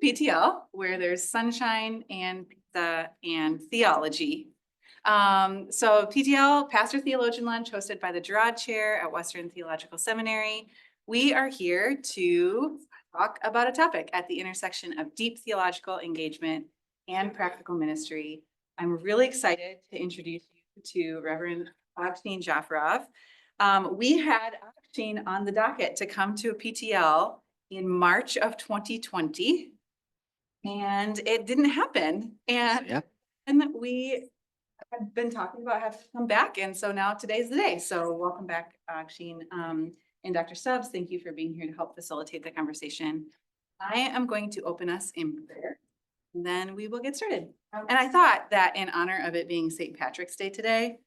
PTL, where there's sunshine and pizza and theology. So PTL, Pastor-Theologian Lunch, hosted by the Girard Chair at Western Theological Seminary. We are here to talk about a topic at the intersection of deep theological engagement and practical ministry. I'm really excited to introduce you to Reverend Agshin Jafarov. We had Agshin on the docket to come to a PTL in March of 2020, and it didn't happen. And we had been talking about having to come back, and so now today's the day. So welcome back, Agshin. And Dr. Stubbs, thank you for being here to help facilitate the conversation. I am going to open us in prayer, and then we will get started. And I thought that in honor of it being St. Patrick's Day today,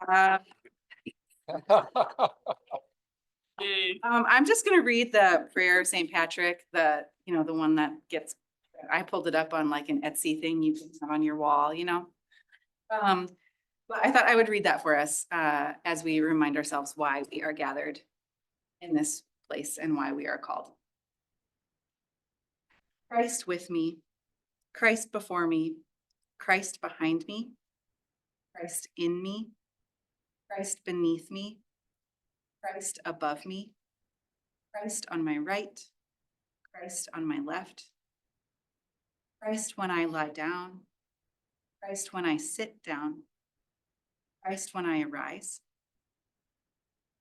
I'm just going to read the prayer of St. Patrick, the one that gets, I pulled it up on like an Etsy thing you can have on your wall, But I thought I would read that for us as we remind ourselves why we are gathered in this place and why we are called. Christ with me, Christ before me, Christ behind me, Christ in me, Christ beneath me, Christ above me, Christ on my right, Christ on my left, Christ when I lie down, Christ when I sit down, Christ when I arise,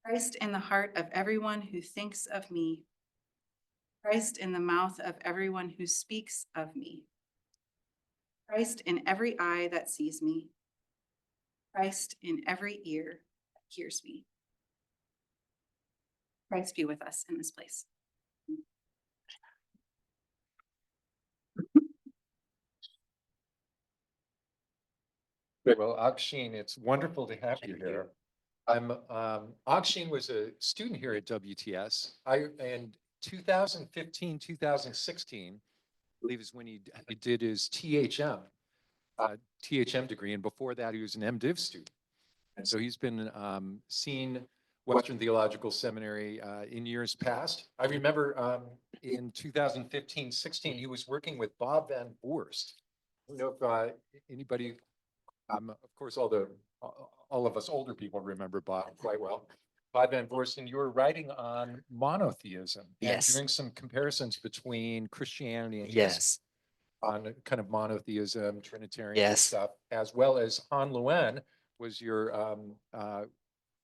Christ in the heart of everyone who thinks of me, Christ in the mouth of everyone who speaks of me, Christ in every eye that sees me, Christ in every ear that hears me. Christ be with us in this place. Well, Agshin, it's wonderful to have you here. Agshin was a student here at WTS. In 2015, 2016, I believe is when he did his THM degree. And before that, he was an MDiv student. And so he's been seeing Western Theological Seminary in years past. I remember in 2015, 16, he was working with Bob Van Voorst. I don't know if anybody, of course, all of us older people remember Bob quite well. Bob Van Voorst, and you were writing on monotheism. Yes. And doing some comparisons between Christianity and Yes. on kind of monotheism, Trinitarian Yes. stuff, as well as Han Luen was your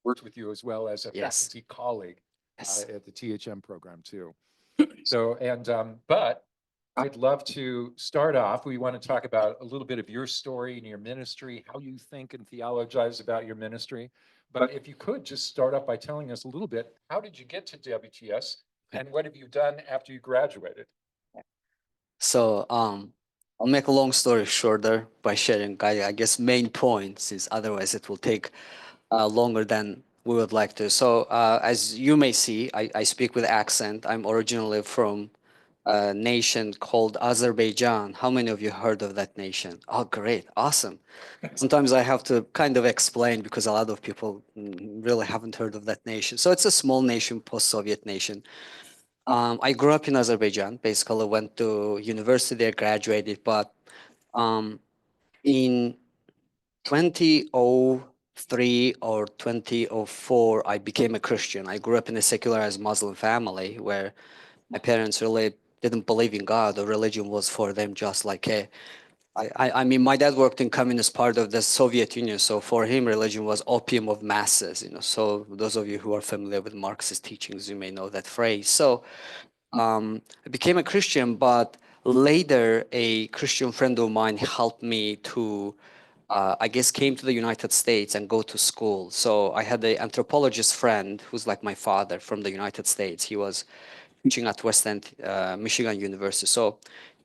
worked with you as well as a Yes. faculty colleague Yes. at the THM program too. So, but I'd love to start off. We want to talk about a little bit of your story and your ministry, how you think and theologize about your ministry. But if you could just start off by telling us a little bit, how did you get to WTS and what have you done after you graduated? So I'll make a long story shorter by sharing, I guess, main points, since otherwise it will take longer than we would like to. So as you may see, I speak with accent. I'm originally from a nation called Azerbaijan. How many of you heard of that nation? Oh, great. Awesome. Sometimes I have to kind of explain because a lot of people really haven't heard of that nation. So it's a small nation, post-Soviet nation. I grew up in Azerbaijan, basically went to university there, graduated, but in 2003 or 2004, I became a Christian. I grew up in a secularized Muslim family where my parents really didn't believe in God, or religion was for them just like I mean, my dad worked in Communist Party of the Soviet Union, so for him, religion was opium of masses, So those of you who are familiar with Marxist teachings, you may know that phrase. So I became a Christian, but later a Christian friend of mine helped me to, I guess, came to the United States and go to school. So I had an anthropologist friend who's like my father from the United States. He was teaching at Western Michigan University. So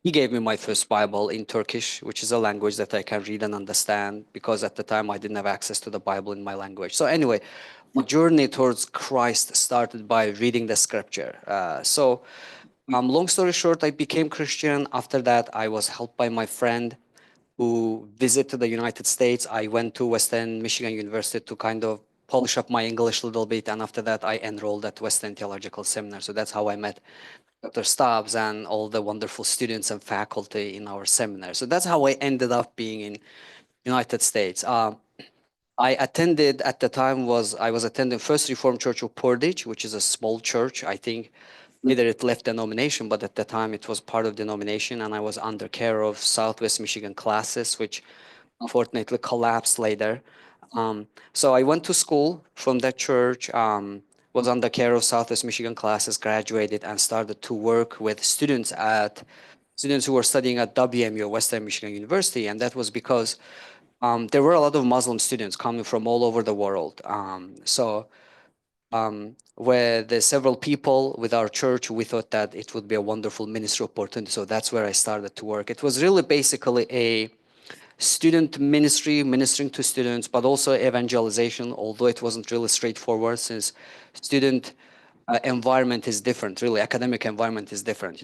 he gave me my first Bible in Turkish, which is a language that I can read and understand, because at the time I didn't have access to the Bible in my language. So anyway, my journey towards Christ started by reading the scripture. Long story short, I became Christian. After that, I was helped by my friend who visited the United States. I went to Western Michigan University to kind of polish up my English a little bit. And after that, I enrolled at Western Theological Seminary. So that's how I met Dr. Stubbs and all the wonderful students and faculty in our seminary. So that's how I ended up being in United States. I attended at the time I was attending First Reformed Church of Portage, which is a small church. I think later it left denomination, but at the time it was part of denomination, and I was under care of Southwest Michigan classes, which unfortunately collapsed later. So I went to school from that church, was under care of Southwest Michigan classes, graduated, and started to work with students who were studying at WMU, Western Michigan University, and that was because there were a lot of Muslim students coming from all over the world. With the several people with our church, we thought that it would be a wonderful ministry opportunity. So that's where I started to work. It was really basically a student ministry, ministering to students, but also evangelization, although it wasn't really straightforward since student environment is different, really academic environment is different.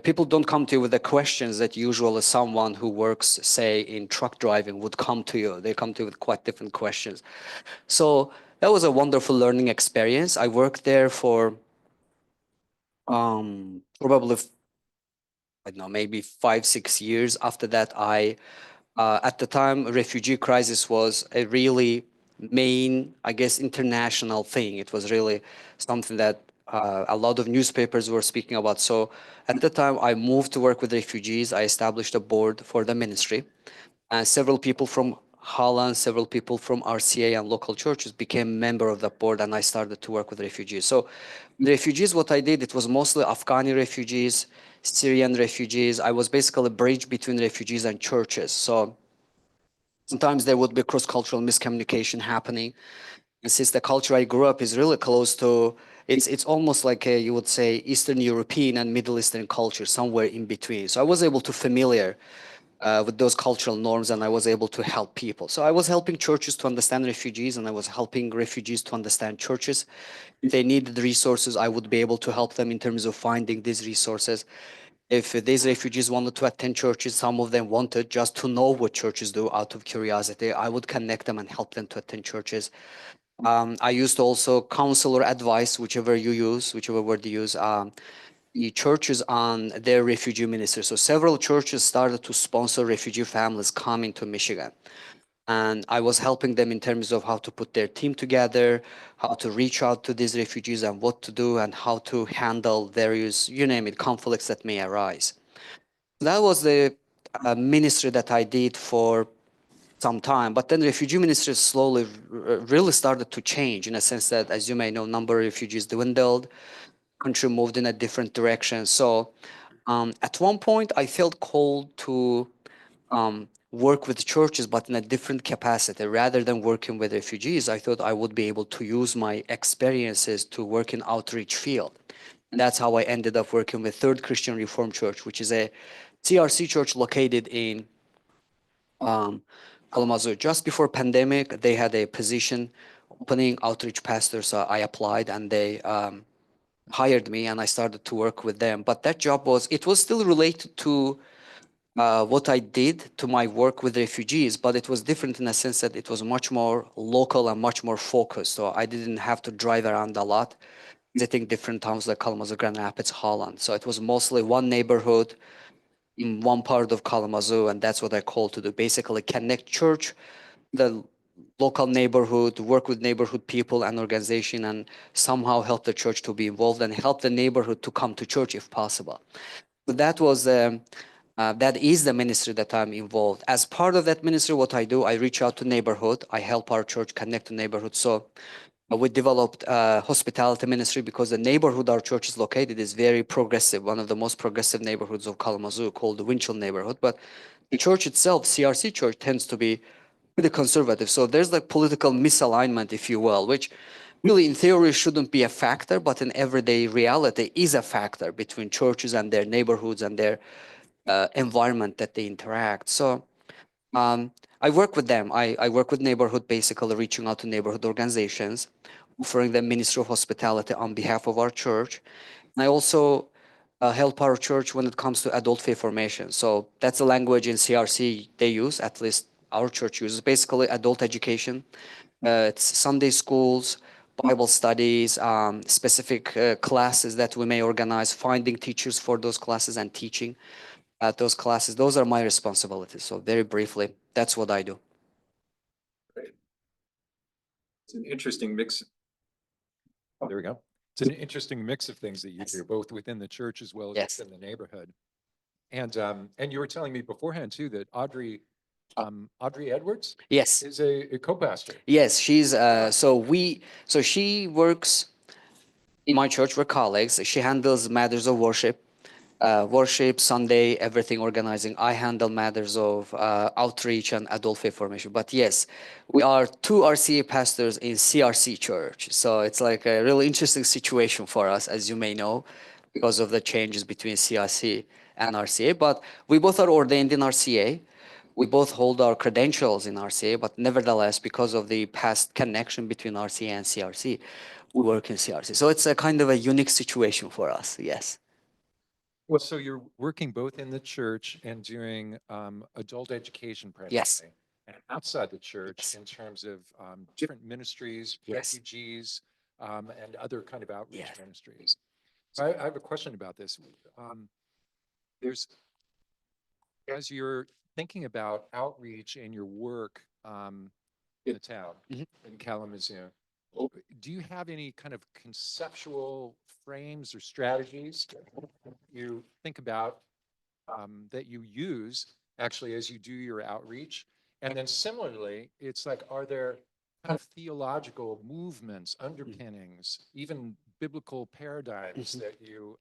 People don't come to you with the questions that usually someone who works, say, in truck driving would come to you. They come to you with quite different questions. So that was a wonderful learning experience. I worked there for probably, I don't know, maybe 5-6 years. After that, at the time, refugee crisis was a really main, I guess, international thing. It was really something that a lot of newspapers were speaking about. So at the time, I moved to work with refugees. I established a board for the ministry. And several people from Holland, several people from RCA and local churches became member of the board, and I started to work with refugees. So the refugees, what I did, it was mostly Afghani refugees, Syrian refugees. I was basically a bridge between refugees and churches. So sometimes there would be cross-cultural miscommunication happening. And since the culture I grew up is really close to, it's almost like you would say Eastern European and Middle Eastern culture, somewhere in between. So I was able to familiar with those cultural norms, and I was able to help people. So I was helping churches to understand refugees, and I was helping refugees to understand churches. If they needed resources, I would be able to help them in terms of finding these resources. If these refugees wanted to attend churches, some of them wanted just to know what churches do out of curiosity, I would connect them and help them to attend churches. I used to also counsel or advise, whichever you use, whichever word you use, the churches on their refugee ministry. So several churches started to sponsor refugee families coming to Michigan. And I was helping them in terms of how to put their team together, how to reach out to these refugees and what to do and how to handle various, you name it, conflicts that may arise. That was the ministry that I did for some time. But then refugee ministry slowly really started to change in a sense that, as you may know, number of refugees dwindled, country moved in a different direction. So at one point, I felt called to work with churches, but in a different capacity. Rather than working with refugees, I thought I would be able to use my experiences to work in outreach field. And that's how I ended up working with Third Christian Reformed Church, which is a CRC church located in Kalamazoo. Just before pandemic, they had a position opening outreach pastor, so I applied and they hired me and I started to work with them. But that job it was still related to what I did to my work with refugees, but it was different in a sense that it was much more local and much more focused. So I didn't have to drive around a lot, visiting different towns like Kalamazoo, Grand Rapids, Holland. So it was mostly one neighborhood in one part of Kalamazoo, and that's what I call to do. Basically connect church, the local neighborhood, work with neighborhood people and organization, and somehow help the church to be involved and help the neighborhood to come to church if possible. So that is the ministry that I'm involved. As part of that ministry, what I do, I reach out to neighborhood. I help our church connect to neighborhood. So we developed hospitality ministry because the neighborhood our church is located is very progressive, one of the most progressive neighborhoods of Kalamazoo, called the Winchell neighborhood. But the church itself, CRC church, tends to be pretty conservative. So there's like political misalignment, if you will, which really in theory shouldn't be a factor, but in everyday reality is a factor between churches and their neighborhoods and their environment that they interact. So I work with them. I work with neighborhood, basically reaching out to neighborhood organizations, offering them ministry of hospitality on behalf of our church. And I also help our church when it comes to adult faith formation. So that's the language in CRC they use, at least our church uses, basically adult education. It's Sunday schools, Bible studies, specific classes that we may organize, finding teachers for those classes and teaching at those classes. Those are my responsibilities. So very briefly, that's what I do. It's an interesting mix. Oh, there we go. It's an interesting mix of things that you do, both within the church as well as Yes. within the neighborhood. And you were telling me beforehand too that Audrey Edwards Yes. is a co-pastor. Yes, she's so she works in my church. We're colleagues. She handles matters of worship, Sunday, everything organizing. I handle matters of outreach and adult faith formation. But yes, we are two RCA pastors in CRC church. So it's like a really interesting situation for us, as you may know, because of the changes between CRC and RCA. But we both are ordained in RCA. We both hold our credentials in RCA, but nevertheless, because of the past connection between RCA and CRC, we work in CRC. So it's a kind of a unique situation for us, yes. Well, so you're working both in the church and doing adult education primarily. Yes. And outside the church Yes. in terms of different ministries, Yes. refugees, and other kind of outreach Yes. ministries. So I have a question about this. There's, as you're thinking about outreach and your work in the town, Mhm. in Kalamazoo, do you have any kind of conceptual frames or strategies you think about that you use actually as you do your outreach? And then similarly, it's like, are there kind of theological movements, underpinnings, even biblical paradigms that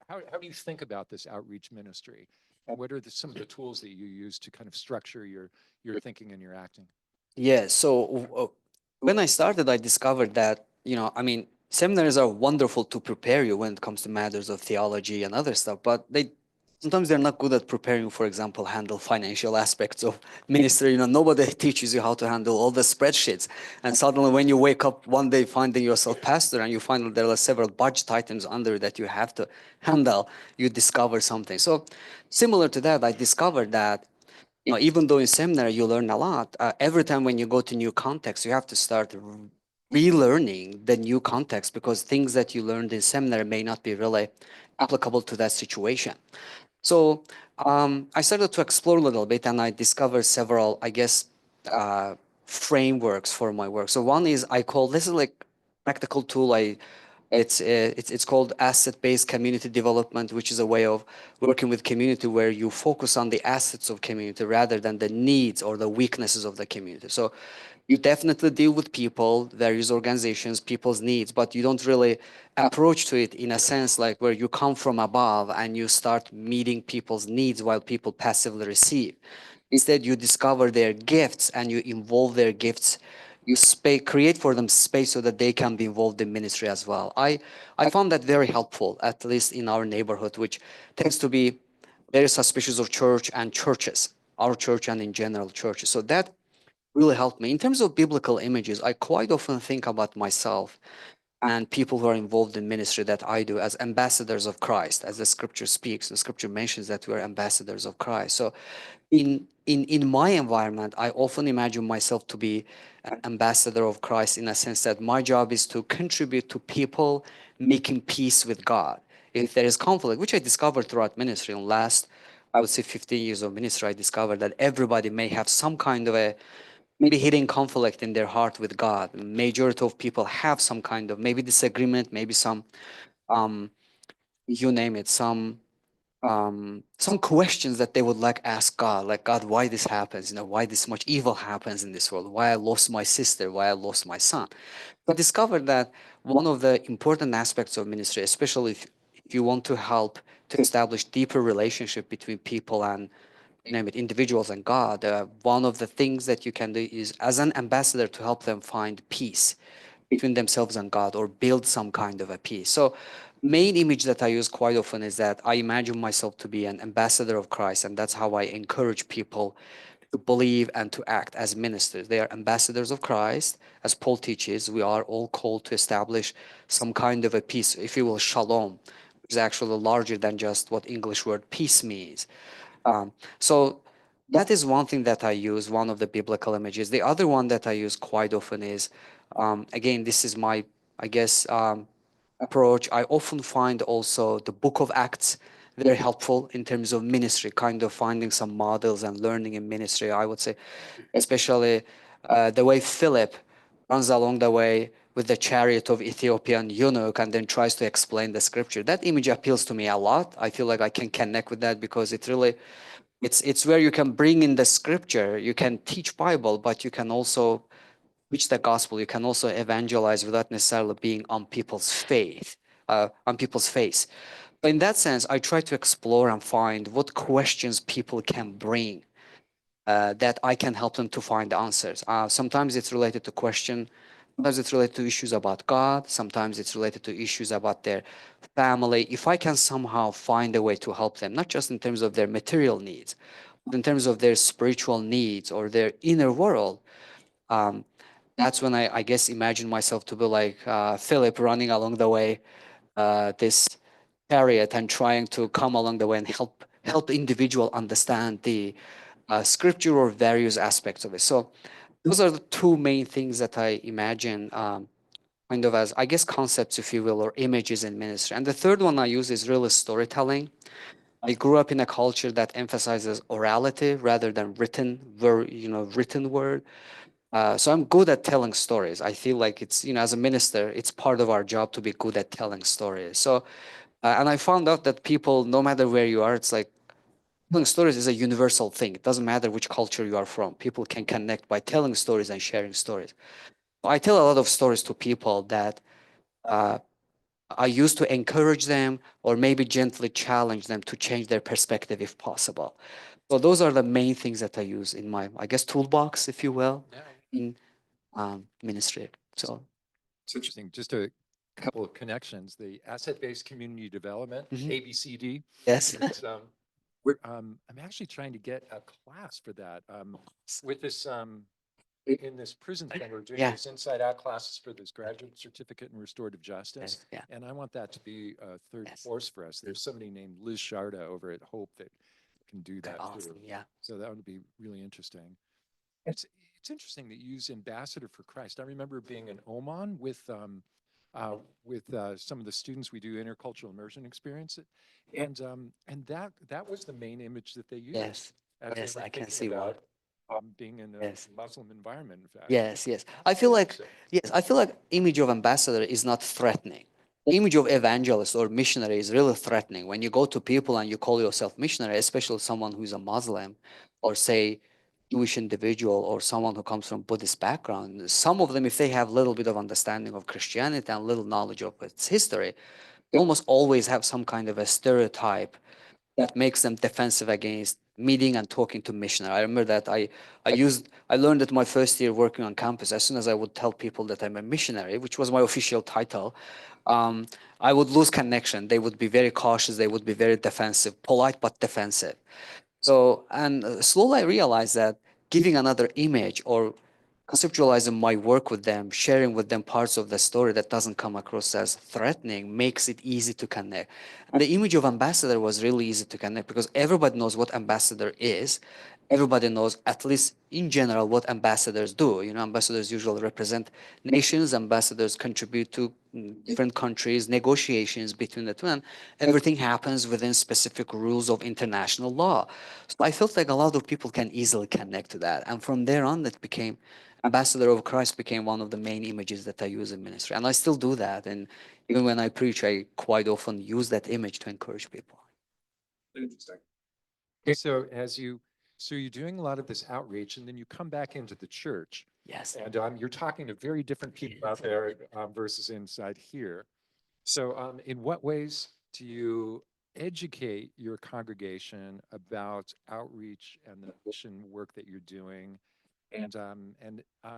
how do you think about this outreach ministry? And what are some of the tools that you use to kind of structure your thinking and your acting? Yeah, so when I started, I discovered that, I mean, seminaries are wonderful to prepare you when it comes to matters of theology and other stuff, but sometimes they're not good at preparing, for example, handle financial aspects of ministry. Nobody teaches you how to handle all the spreadsheets. And suddenly when you wake up one day finding yourself pastor and you find that there are several budget items under that you have to handle, you discover something. So similar to that, I discovered that even though in seminary you learn a lot, every time when you go to new context, you have to start relearning the new context because things that you learned in seminary may not be really applicable to that situation. So I started to explore a little bit and I discovered several, I guess, frameworks for my work. So one is this is like practical tool it's called asset-based community development, which is a way of working with community where you focus on the assets of community rather than the needs or the weaknesses of the community. So you definitely deal with people, various organizations, people's needs, but you don't really approach to it in a sense like where you come from above and you start meeting people's needs while people passively receive. Instead, you discover their gifts and you involve their gifts. You create for them space so that they can be involved in ministry as well. I found that very helpful, at least in our neighborhood, which tends to be very suspicious of church and churches, our church and in general churches. So that really helped me. In terms of biblical images, I quite often think about myself and people who are involved in ministry that I do as ambassadors of Christ, as the scripture speaks. The scripture mentions that we are ambassadors of Christ. So in my environment, I often imagine myself to be an ambassador of Christ in a sense that my job is to contribute to people making peace with God. If there is conflict, which I discovered throughout ministry in last, I would say 15 years of ministry, I discovered that everybody may have some kind of a maybe hidden conflict in their heart with God. Majority of people have some kind of maybe disagreement, maybe some you name it, some questions that they would like ask God, like, God, why this happens? Why this much evil happens in this world? Why I lost my sister? Why I lost my son? I discovered that one of the important aspects of ministry, especially if you want to help to establish deeper relationship between people and name it individuals and God, one of the things that you can do is as an ambassador to help them find peace between themselves and God or build some kind of a peace. So main image that I use quite often is that I imagine myself to be an ambassador of Christ, and that's how I encourage people to believe and to act as ministers. They are ambassadors of Christ. As Paul teaches, we are all called to establish some kind of a peace, if you will, shalom, which is actually larger than just what English word peace means. So that is one thing that I use, one of the biblical images. The other one that I use quite often is Again, this is my, I guess, approach. I often find also the Book of Acts very helpful in terms of ministry, kind of finding some models and learning in ministry. I would say, especially the way Philip runs along the way with the chariot of Ethiopian eunuch and then tries to explain the scripture. That image appeals to me a lot. I feel like I can connect with that because it really, it's where you can bring in the scripture, you can teach Bible, but you can also preach the gospel. You can also evangelize without necessarily being on people's faith, on people's face. But in that sense, I try to explore and find what questions people can bring that I can help them to find the answers. Sometimes it's related to question. Sometimes it's related to issues about God. Sometimes it's related to issues about their family. If I can somehow find a way to help them, not just in terms of their material needs, but in terms of their spiritual needs or their inner world, um, that's when I guess imagine myself to be like Philip running along the way, this chariot and trying to come along the way and help individual understand the scripture or various aspects of it. So those are the two main things that I imagine kind of as, I guess, concepts, if you will, or images in ministry. And the third one I use is really storytelling. I grew up in a culture that emphasizes orality rather than written word. So I'm good at telling stories. I feel like it's, as a minister, it's part of our job to be good at telling stories. So, and I found out that people, no matter where you are, it's like telling stories is a universal thing. It doesn't matter which culture you are from. People can connect by telling stories and sharing stories. I tell a lot of stories to people that uh, I use to encourage them or maybe gently challenge them to change their perspective if possible. So those are the main things that I use in my, I guess, toolbox, if you will, in ministry. So It's interesting. Just a couple of connections. The asset-based community development, ABCD. yes, It's, I'm actually trying to get a class for that. With this, in this prison thing, we're doing Yeah. these inside out classes for this graduate certificate in restorative justice. yeah. And I want that to be a third Yes. course for us. There's somebody named Liz Sharda over at Hope that can do that Awesome. too. Yeah. So that would be really interesting. It's interesting that you use Ambassador for Christ. I remember being in Oman with some of the students. We do intercultural immersion experience, and that was the main image that they used. Yes. As they Yes, were I can thinking see why. about being in a Yes. Muslim environment. In fact, Yes, yes. I feel like, yes, I feel like image of ambassador is not threatening. The image of evangelist or missionary is really threatening. When you go to people and you call yourself missionary, especially someone who's a Muslim or say Jewish individual or someone who comes from Buddhist background, some of them, if they have little bit of understanding of Christianity and little knowledge of its history, they almost always have some kind of a stereotype that makes them defensive against meeting and talking to missionary. I remember that I learned it my first year working on campus. As soon as I would tell people that I'm a missionary, which was my official title, I would lose connection. They would be very cautious. They would be very defensive, polite but defensive. So, and slowly I realized that giving another image or conceptualizing my work with them, sharing with them parts of the story that doesn't come across as threatening makes it easy to connect. And the image of ambassador was really easy to connect because everybody knows what ambassador is. Everybody knows, at least in general, what ambassadors do. Ambassadors usually represent nations. Ambassadors contribute to different countries, negotiations between the two, and everything happens within specific rules of international law. So I felt like a lot of people can easily connect to that. And from there on, that became Ambassador of Christ became one of the main images that I use in ministry. And I still do that. And even when I preach, I quite often use that image to encourage people. interesting. Okay, so you're doing a lot of this outreach, and then you come back into the church, Yes. and you're talking to very different people out there versus inside here. So, in what ways do you educate your congregation about outreach and the mission work that you're doing?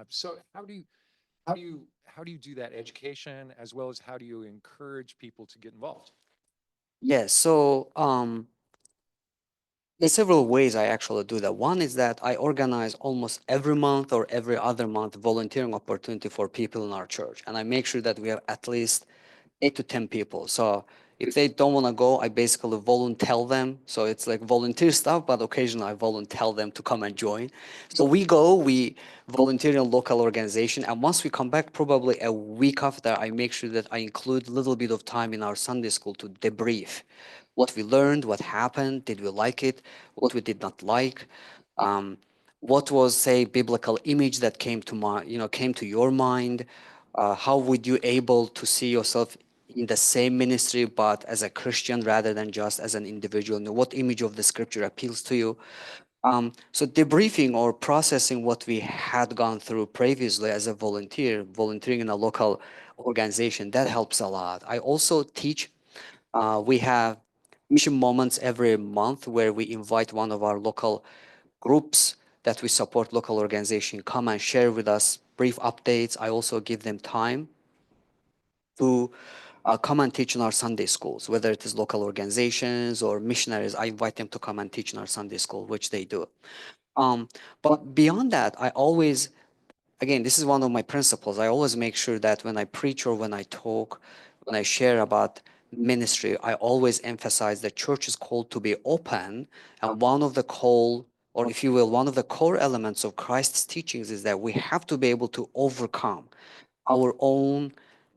So how do you do that education as well as how do you encourage people to get involved? Yes. So there's several ways I actually do that. One is that I organize almost every month or every other month volunteering opportunity for people in our church. And I make sure that we have at least 8 to 10 people. So If they don't want to go, I basically volunteer them. So it's like volunteer stuff, but occasionally I volunteer them to come and join. So we go, we volunteer in a local organization, and once we come back, probably a week after, I make sure that I include a little bit of time in our Sunday school to debrief what we learned, what happened, did we like it, what we did not like, um, what was, say, biblical image that came to came to your mind. How would you able to see yourself in the same ministry, but as a Christian rather than just as an individual? What image of the scripture appeals to you? So debriefing or processing what we had gone through previously as a volunteer, volunteering in a local organization, that helps a lot. I also teach. We have mission moments every month where we invite one of our local groups that we support, local organization, come and share with us brief updates. I also give them time to come and teach in our Sunday schools, whether it is local organizations or missionaries. I invite them to come and teach in our Sunday school, which they do. But beyond that, I always, again, this is one of my principles. I always make sure that when I preach or when I talk, when I share about ministry, I always emphasize that church is called to be open. And one of the call, or if you will, one of the core elements of Christ's teachings is that we have to be able to overcome our own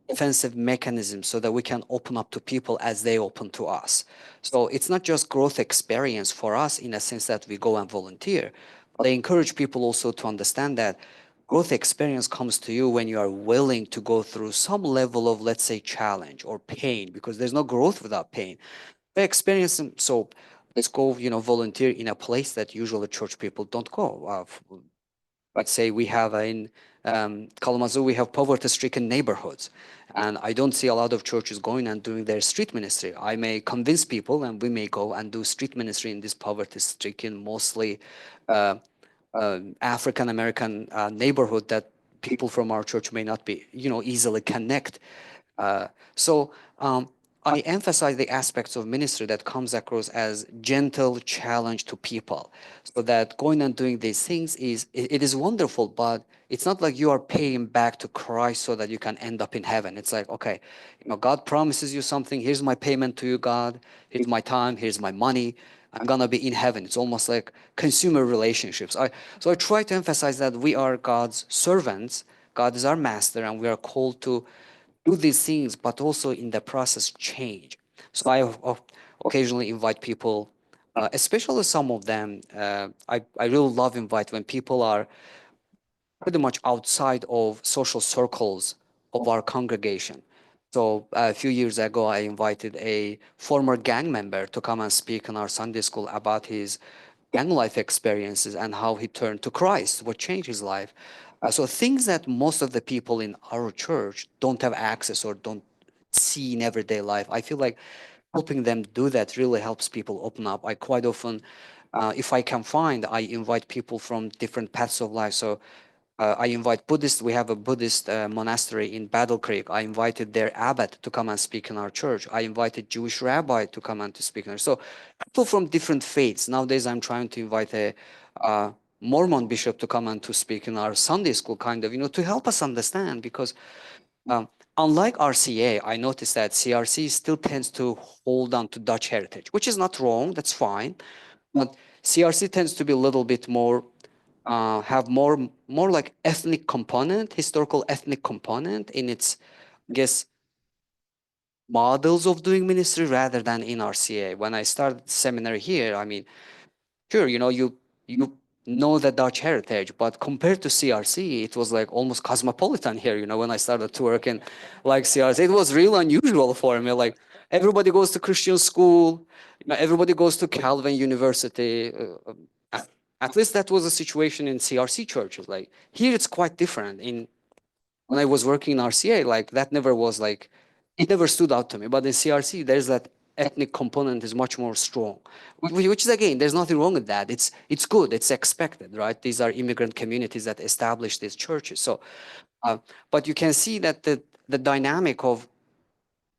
defensive mechanism so that we can open up to people as they open to us. So it's not just growth experience for us in a sense that we go and volunteer, but I encourage people also to understand that growth experience comes to you when you are willing to go through some level of, let's say, challenge or pain, because there's no growth without pain. They experience, so let's go, volunteer in a place that usually church people don't go. Let's say we have in Kalamazoo, we have poverty-stricken neighborhoods, and I don't see a lot of churches going and doing their street ministry. I may convince people, and we may go and do street ministry in this poverty-stricken, mostly African American neighborhood that people from our church may not be, easily connect. So I emphasize the aspects of ministry that comes across as gentle challenge to people, so that going and doing these things it is wonderful, but it's not like you are paying back to Christ so that you can end up in heaven. It's like, okay, God promises you something. Here's my payment to you, God. Here's my time. Here's my money. I'm gonna be in heaven. It's almost like consumer relationships. So I try to emphasize that we are God's servants. God is our master, and we are called to do these things, but also in the process change. So I occasionally invite people, especially some of them. I really love invite when people are pretty much outside of social circles of our congregation. So a few years ago, I invited a former gang member to come and speak in our Sunday school about his gang life experiences and how he turned to Christ, what changed his life. So things that most of the people in our church don't have access or don't see in everyday life. I feel like helping them do that really helps people open up. I quite often, if I can find, I invite people from different paths of life. So I invite Buddhists. We have a Buddhist monastery in Battle Creek. I invited their abbot to come and speak in our church. I invited Jewish rabbi to come and to speak in our. So people from different faiths. Nowadays, I'm trying to invite a Mormon bishop to come and to speak in our Sunday school, kind of, to help us understand. Because unlike RCA, I noticed that CRC still tends to hold on to Dutch heritage, which is not wrong. That's fine. But CRC tends to be a little bit more have more like ethnic component, historical ethnic component in its, I guess, models of doing ministry rather than in RCA. When I started seminary here, I mean, sure, you know the Dutch heritage, but compared to CRC, it was like almost cosmopolitan here. When I started to work in like CRC, it was real unusual for me. Like everybody goes to Christian school, everybody goes to Calvin University. At least that was a situation in CRC churches. Like here, it's quite different. When I was working in RCA, like that never was like, it never stood out to me. But in CRC, there's that ethnic component is much more strong, which is, again, there's nothing wrong with that. It's good. It's expected, right? These are immigrant communities that establish these churches. So, but you can see that the dynamic of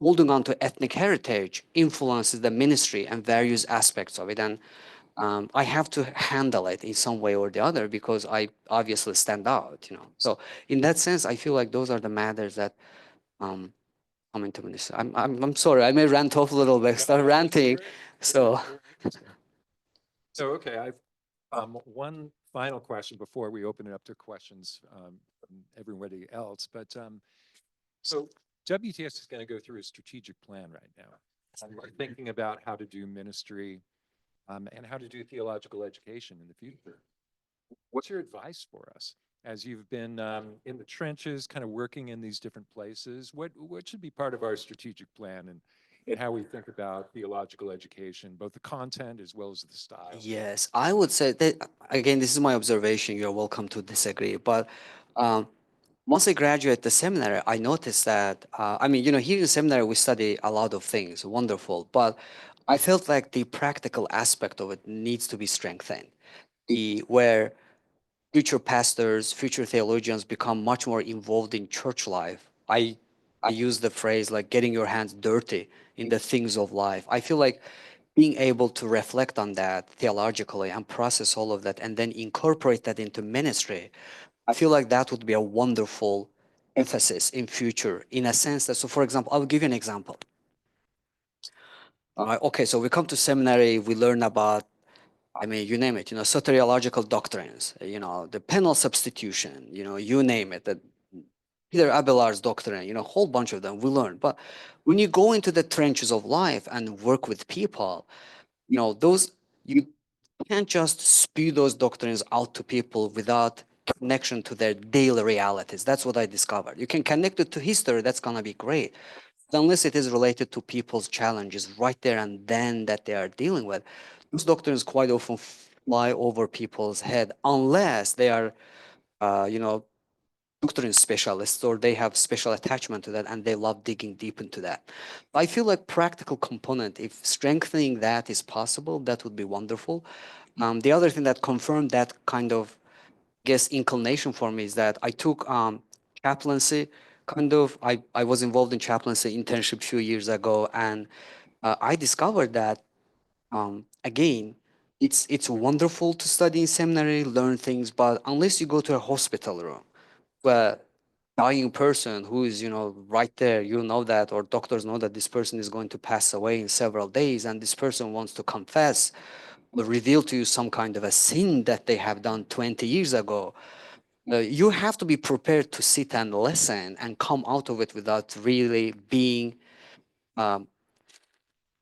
holding on to ethnic heritage influences the ministry and various aspects of it. And I have to handle it in some way or the other because I obviously stand out. So in that sense, I feel like those are the matters that coming to ministry. I'm sorry, I may rant off a little bit, start ranting. So So, okay, I've, one final question before we open it up to questions, from everybody else, but, so WTS is going to go through a strategic plan right now. And we're thinking about how to do ministry, and how to do theological education in the future. What's your advice for us as you've been, in the trenches, kind of working in these different places? What should be part of our strategic plan and how we think about theological education, both the content as well as the style? yes, I would say that again, this is my observation. You're welcome to disagree, but once I graduate the seminary, I noticed that I mean, here in seminary we study a lot of things, wonderful, but I felt like the practical aspect of it needs to be strengthened. The where future pastors, future theologians become much more involved in church life. I use the phrase like getting your hands dirty in the things of life. I feel like being able to reflect on that theologically and process all of that and then incorporate that into ministry, I feel like that would be a wonderful emphasis in future in a sense that, so for example, I'll give you an example. Okay, so we come to seminary, we learn about, I mean, you name it, soteriological doctrines, the penal substitution, you name it, the Peter Abelard's doctrine, a whole bunch of them we learn. But when you go into the trenches of life and work with people, those, you can't just spew those doctrines out to people without connection to their daily realities. That's what I discovered. You can connect it to history, that's going to be great. But unless it is related to people's challenges right there and then that they are dealing with, those doctrines quite often fly over people's head unless they are, doctrine specialists or they have special attachment to that and they love digging deep into that. I feel like practical component, if strengthening that is possible, that would be wonderful. The other thing that confirmed that kind of, guess, inclination for me is that I took chaplaincy. I was involved in chaplaincy internship a few years ago, and I discovered that again, it's wonderful to study in seminary, learn things, but unless you go to a hospital room, where dying person who is right there, that, or doctors know that this person is going to pass away in several days and this person wants to confess or reveal to you some kind of a sin that they have done 20 years ago, you have to be prepared to sit and listen and come out of it without really being um,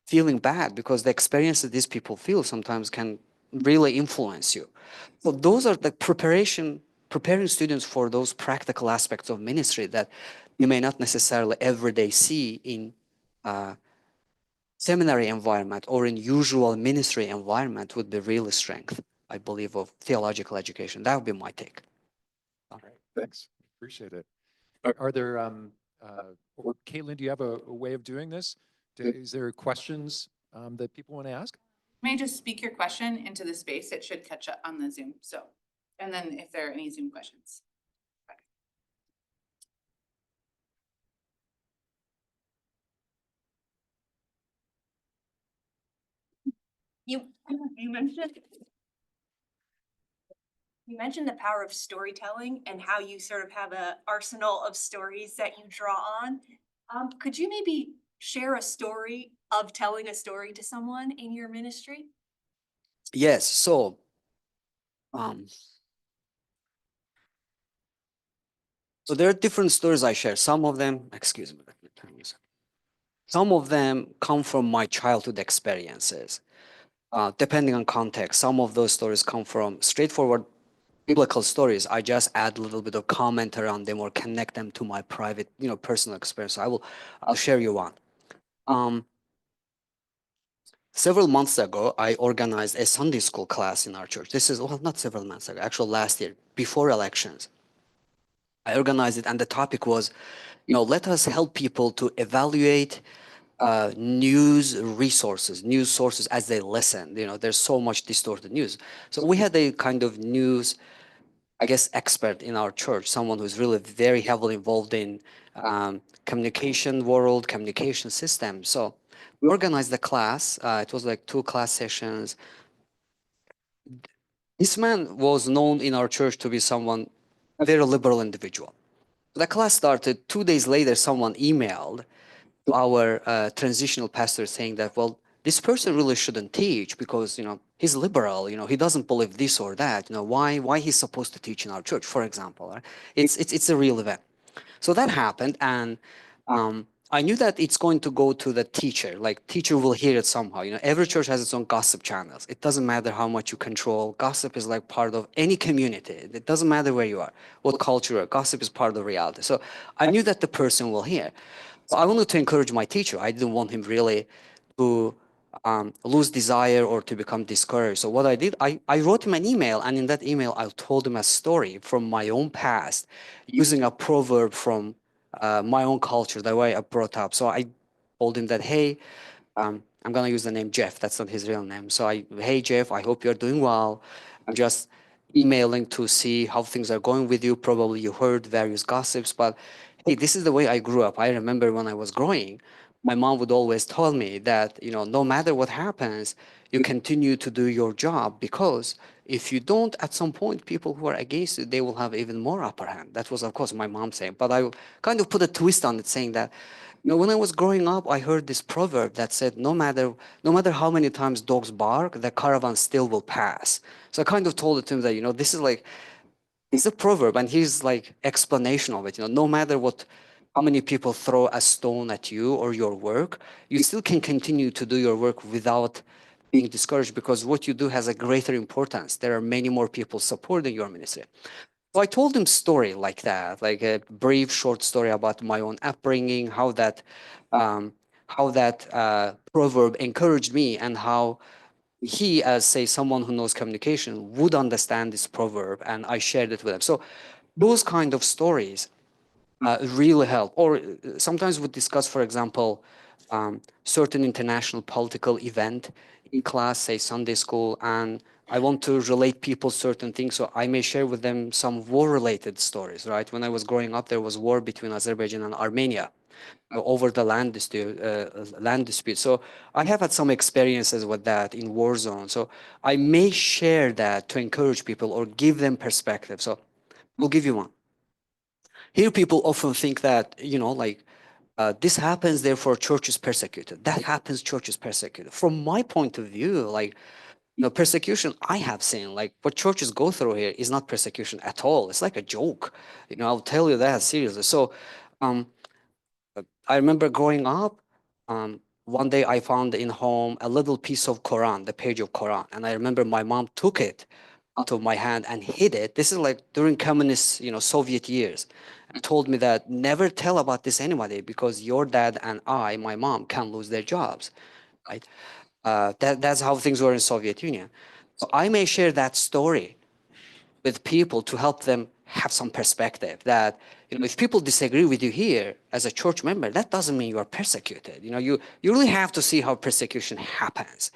feeling bad, because the experience that these people feel sometimes can really influence you. So those are the preparing students for those practical aspects of ministry that you may not necessarily every day see in seminary environment or in usual ministry environment would be really strength, I believe, of theological education. That would be my take. All right, thanks. Appreciate it. Are there, or Caitlin, do you have a way of doing this? Is there questions, that people want to ask? You may just speak your question into the space. It should catch up on the Zoom. So, and then if there are any Zoom questions. You mentioned the power of storytelling and how you sort of have a arsenal of stories that you draw on. Could you maybe share a story of telling a story to someone in your ministry? Yes, so so there are different stories I share. Some of them, excuse me, let me turn this. Some of them come from my childhood experiences. Depending on context, some of those stories come from straightforward biblical stories. I just add a little bit of comment around them or connect them to my private, personal experience. I'll share you one. Several months ago, I organized a Sunday school class in our church. This is, well, not several months ago, actually last year, before elections. I organized it, and the topic was, let us help people to evaluate news resources, news sources as they listen. There's so much distorted news. So we had a kind of news, I guess, expert in our church, someone who's really very heavily involved in communication world, communication system. So we organized the class. It was like 2 class sessions. This man was known in our church to be someone, a very liberal individual. The class started. 2 days later, someone emailed to our transitional pastor saying that, well, this person really shouldn't teach because, he's liberal, he doesn't believe this or that, why he's supposed to teach in our church, for example. Right? It's a real event. So that happened, and I knew that it's going to go to the teacher. Like, teacher will hear it somehow. Every church has its own gossip channels. It doesn't matter how much you control. Gossip is like part of any community. It doesn't matter where you are, what culture you are. Gossip is part of reality. So I knew that the person will hear. So I wanted to encourage my teacher. I didn't want him really to lose desire or to become discouraged. So what I did, I wrote him an email, and in that email, I told him a story from my own past, using a proverb from my own culture, the way I brought up. So I told him that, hey, I'm gonna use the name Jeff. That's not his real name. So hey Jeff, I hope you're doing well. I'm just emailing to see how things are going with you. Probably you heard various gossips, but hey, this is the way I grew up. I remember when I was growing, my mom would always tell me that, no matter what happens, you continue to do your job, because if you don't, at some point, people who are against you, they will have even more upper hand. That was, of course, my mom saying, but I kind of put a twist on it, saying that, when I was growing up, I heard this proverb that said, no matter how many times dogs bark, the caravan still will pass. So I kind of told it to him that, this is like, it's a proverb, and here's like explanation of it. No matter how many people throw a stone at you or your work, you still can continue to do your work without being discouraged, because what you do has a greater importance. There are many more people supporting your ministry. So I told him story like that, like a brief short story about my own upbringing, how that proverb encouraged me, and how he, as say someone who knows communication, would understand this proverb, and I shared it with him. So those kind of stories really help. Or sometimes we discuss, for example, certain international political event in class, say Sunday school, and I want to relate people certain things, so I may share with them some war-related stories, right? When I was growing up, there was war between Azerbaijan and Armenia over the land dispute. So I have had some experiences with that in war zones. So I may share that to encourage people or give them perspective. So I'll give you one. Here, people often think that, like, this happens, therefore church is persecuted. That happens, church is persecuted. From my point of view, like, persecution I have seen, like what churches go through here, is not persecution at all. It's like a joke. I'll tell you that seriously. So um, I remember growing up, one day I found in home a little piece of Quran, the page of Quran. And I remember my mom took it out of my hand and hid it. This is like during communist, Soviet years, and told me that never tell about this anybody, because your dad and my mom, can lose their jobs, right? That's how things were in Soviet Union. So I may share that story with people to help them have some perspective that, if people disagree with you here as a church member, that doesn't mean you are persecuted. You really have to see how persecution happens.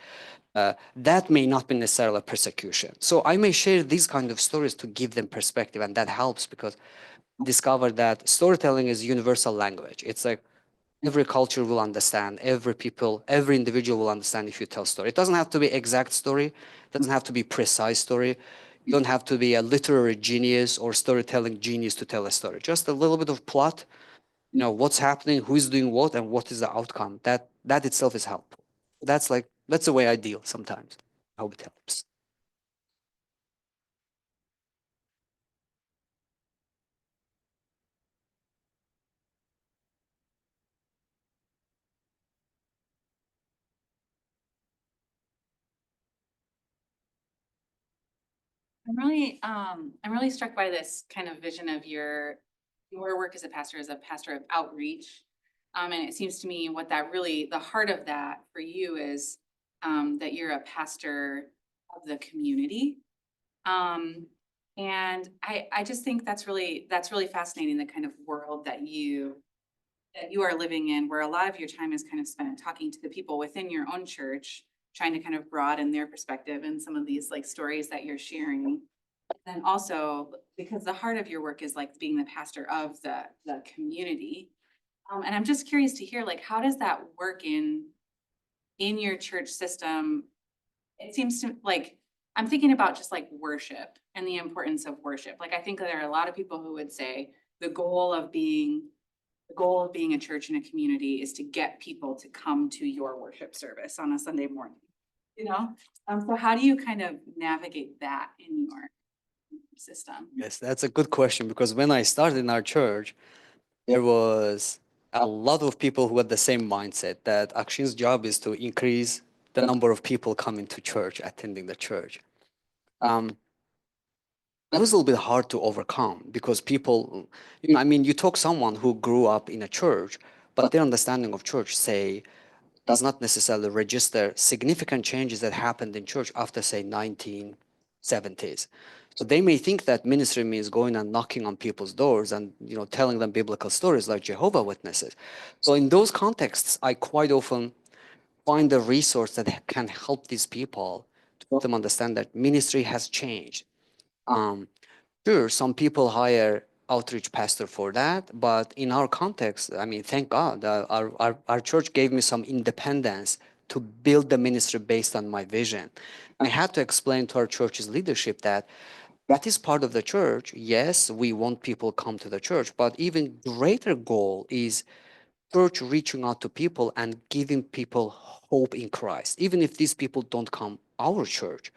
That may not be necessarily a persecution. So I may share these kind of stories to give them perspective, and that helps, because I discovered that storytelling is universal language. It's like every culture will understand, every individual will understand if you tell story. It doesn't have to be exact story, it doesn't have to be precise story. You don't have to be a literary genius or storytelling genius to tell a story. Just a little bit of plot, what's happening, who is doing what, and what is the outcome. That itself is helpful. That's the way I deal sometimes. I hope it helps. I'm really struck by this kind of vision of your work as a pastor of outreach. And it seems to me what that really, the heart of that for you is, that you're a pastor of the community. And I just think that's really fascinating, the kind of world that you are living in, where a lot of your time is kind of spent talking to the people within your own church, trying to kind of broaden their perspective and some of these like stories that you're sharing. And also because the heart of your work is like being the pastor of the community. And I'm just curious to hear, like, how does that work in your church system? It seems to like, I'm thinking about just like worship and the importance of worship. Like, I think there are a lot of people who would say the goal of being the goal of being a church and a community is to get people to come to your worship service on a Sunday morning, you know? So how do you kind of navigate that in your system? Yes, that's a good question, because when I started in our church, there was a lot of people who had the same mindset that Akshin's job is to increase the number of people coming to church, attending the church. That was a little bit hard to overcome, because people, I mean, you talk someone who grew up in a church, but their understanding of church, say, does not necessarily register significant changes that happened in church after, say, 1970s. So they may think that ministry means going and knocking on people's doors and, telling them biblical stories like Jehovah Witnesses. So in those contexts, I quite often find a resource that can help these people to help them understand that ministry has changed. Sure, some people hire outreach pastor for that, but in our context, I mean, thank God, our church gave me some independence to build the ministry based on my vision. I had to explain to our church's leadership that that is part of the church. Yes, we want people come to the church, but even greater goal is church reaching out to people and giving people hope in Christ, even if these people don't come our church.